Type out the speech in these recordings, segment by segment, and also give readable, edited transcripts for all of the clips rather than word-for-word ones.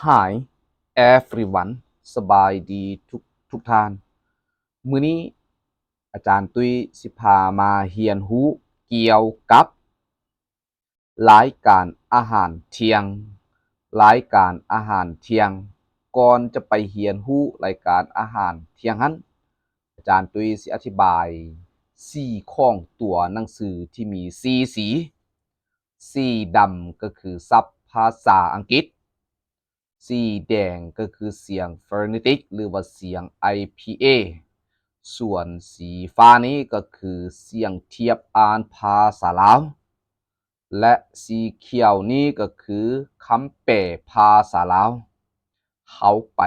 Hi everyone สบายดีทุกท่านมื้อนี้อาจารย์ตุ้ยสิพามาเรียนรู้เกี่ยวกับรายการอาหารเที่ยงก่อนจะไปเรียนรู้รายการอาหารเที่ยงนั้นอาจารย์ตุ้ยสิอธิบาย4ของตัวหนังสือที่มี4สีดำก็คือศัพท์ภาษาอังกฤษสีแดงก็คือเสียง Phonetic หรือว่าเสียง IPA ส่วนสีฟ้านี้ก็คือเสียงเทียบอ่านภาษาลาวและสีเขียวนี้ก็คือคำแปลภาษาลาวเข้าไป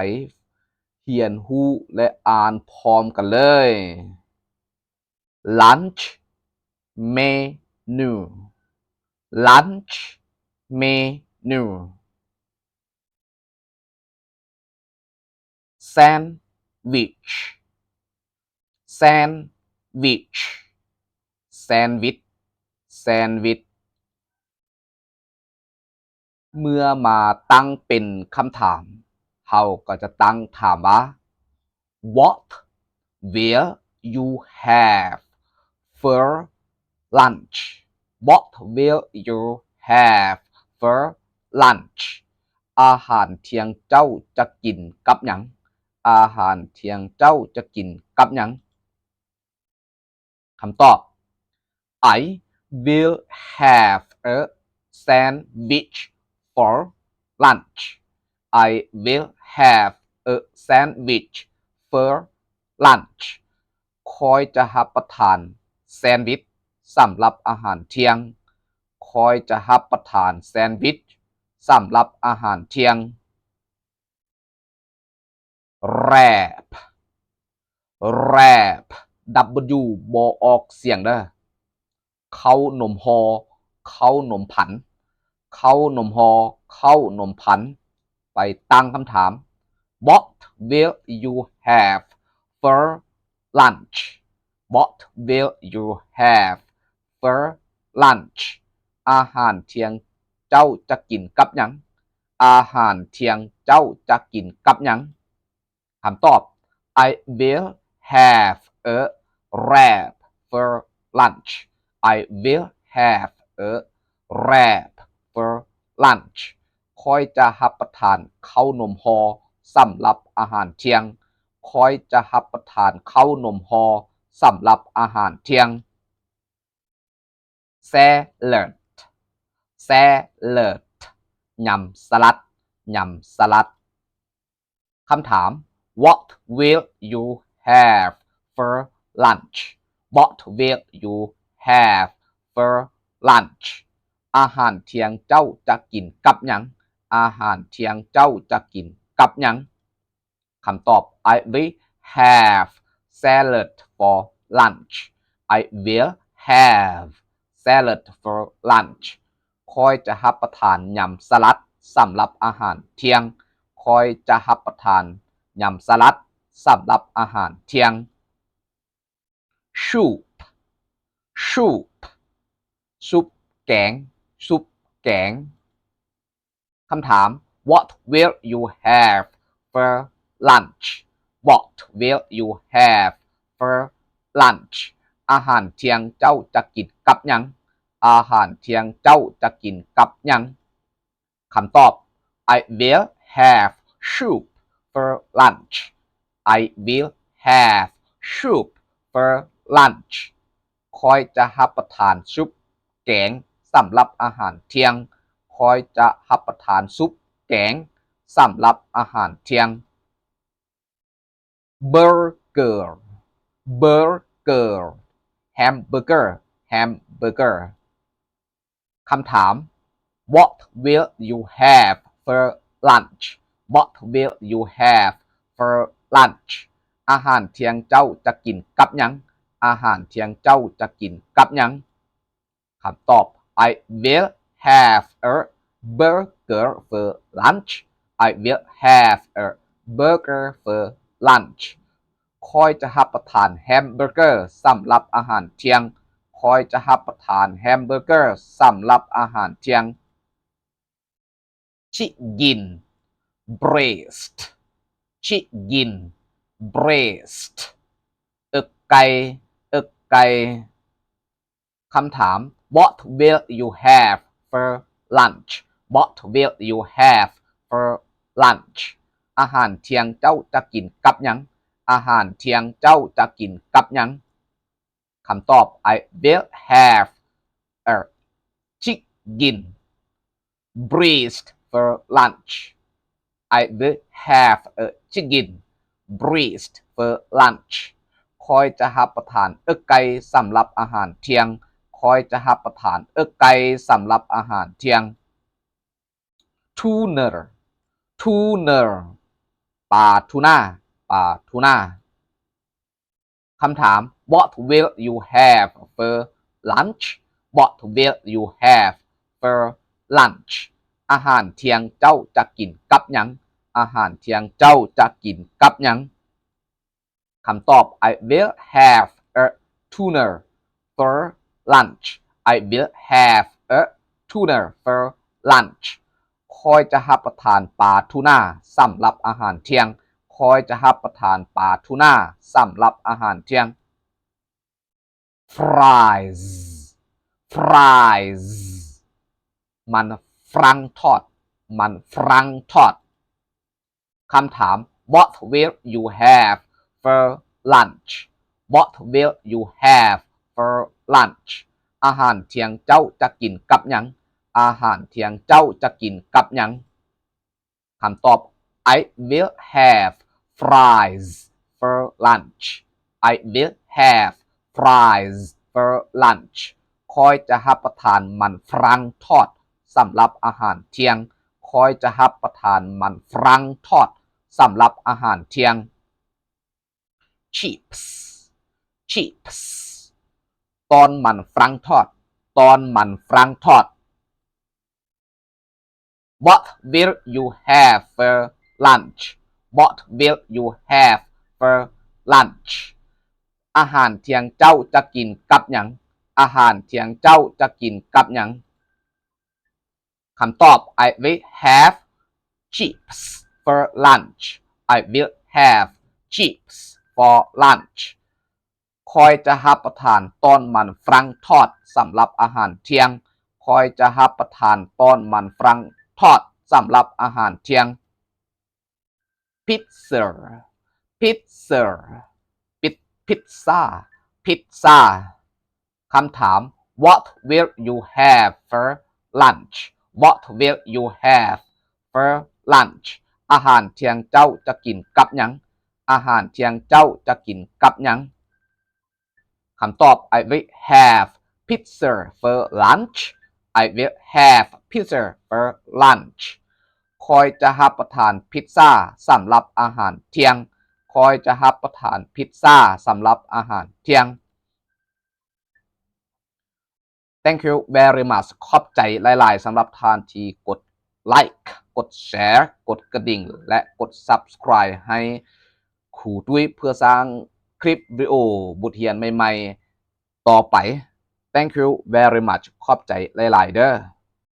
เรียนรู้และอ่านพร้อมกันเลย Lunch menu Sandwich เมื่อมาตั้งเป็นคำถามเราก็จะตั้งถามว่า What will you have for lunch? What will you have for lunch? อาหารเที่ยงเจ้าจะกินกับหยังอาหารเที่ยงเจ้าจะกินกับหยังคำตอบ I will have a sandwich for lunch. I will have a sandwich for lunch. คอยจะรับประทานแซนด์วิชสำหรับอาหารเที่ยงคอยจะรับประทานแซนด์วิชสำหรับอาหารเที่ยง Wrap W บ่ออกเสียงเด้อข้าวนมฮอข้าวนมผันข้าวนมฮอข้าวนมผันไปตั้งคำถาม What will you have for lunch? What will you have for lunch? อาหารเที่ยงเจ้าจะกินกับหยังอาหารเที่ยงเจ้าจะกินกับหยังคำตอบ I will have a wrap for lunch. I will have a wrap for lunch. คอยจะรับประทานข้าวนมฮอสำหรับอาหารเที่ยงคอยจะรับประทานข้าวนมฮอสำหรับอาหารเที่ยง Salad ยำสลัดคำถาม What will you have for lunch? What will you have for lunch? อาหารเที่ยงเจ้าจะกินกับหยังอาหารเที่ยงเจ้าจะกินกับหยังคำตอบ I will have salad for lunch. I will have salad for lunch. คอยจะรับประทานยำสลัดสำหรับอาหารเที่ยงคอยจะรับประทานยำสลัดสำหรับอาหารเที่ยง Soup ซุปแกงคำถาม What will you have for lunch? What will you have for lunch? อาหารเที่ยงเจ้าจะกินกับหยังอาหารเที่ยงเจ้าจะกินกับหยังคำตอบ I will have soup for lunch. I will have soup for lunch. คอยจะรับประทานซุปแกงสำหรับอาหารเที่ยงคอยจะรับประทานซุปแกงสำหรับอาหารเที่ยง Burger Hamburger คำถาม What will you have for lunch? What will you have for lunch? อาหารเที่ยงเจ้าจะกินกับหยังอาหารเที่ยงเจ้าจะกินกับหยังคำตอบ I will have a burger for lunch. I will have a burger for lunch. คอยจะรับประทานแฮมเบอร์เกอร์สำหรับอาหารเที่ยงคอยจะรับประทานแฮมเบอร์เกอร์สำหรับอาหารเที่ยง ชิยิน breast ชิยิน breast เอกไก่เอกไก่คำถาม What will you have for lunch What will you have for lunch อาหารเที่ยงเจ้าจะกินกับหยังอาหารเที่ยงเจ้าจะกินกับหยังคำตอบ I will have a chicken breast for lunch I will have a chicken breast for lunch คอยจะรับประทานเอกไก่สำหรับอาหารเที่ยงคอยจะรับประทานเอกไก่สำหรับอาหารเที่ยง tuna ปลาทูน่าคำถาม What will you have for lunch What will you have for lunch อาหารเที่ยงเจ้าจะกินกับหยังอาหารเที่ยงเจ้าจะกินกับหยังคำตอบ I will have a tuna for lunch I will have a tuna for lunch คอยจะรับประทานปลาทูน่าสำหรับอาหารเที่ยงคอยจะรับประทานปลาทูน่าสำหรับอาหารเที่ยง fries มันฝรั่งทอดคำถาม What will you have for lunch What will you have for lunch อาหารเที่ยงเจ้าจะกินกับหยังอาหารเที่ยงเจ้าจะกินกับหยังคำตอบ I will have fries for lunch I will have fries for lunch คอยจะรับประทานมันฝรั่งทอดสำหรับอาหารเที่ยงคอยจะรับประทานมันฝรั่งทอดสำหรับอาหารเที่ยง chips ตอนมันฝรั่งทอดWhat will you have for lunch What will you have for lunch อาหารเที่ยงเจ้าจะกินกับหยังอาหารเที่ยงเจ้าจะกินกับหยังคำตอบ I will have chips for lunch I will have chips for lunch คอยจะรับประทานตอนมันฝรั่งทอดสำหรับอาหารเที่ยงคอยจะรับประทานตอนมันฝรั่งทอดสำหรับอาหารเที่ยง pizza คำถาม What will you have for lunch What will you have for lunch อาหารเที่ยงเจ้าจะกินกับหยังอาหารเที่ยงเจ้าจะกินกับหยังคำตอบ I will have pizza for lunch I will have pizza for lunch คอยจะรับประทานพิซซ่าสำหรับอาหารเที่ยงคอยจะรับประทานพิซซ่าสำหรับอาหารเที่ยง Thank you very much ขอบใจหลายๆสำหรับท่านที่กดไลค์กดแชร์กดกระดิ่งและกด Subscribe ให้ครูตุ้ยเพื่อสร้างคลิปวิดีโอบทเรียนใหม่ๆต่อไป Thank you very much ขอบใจหลายๆเด้อ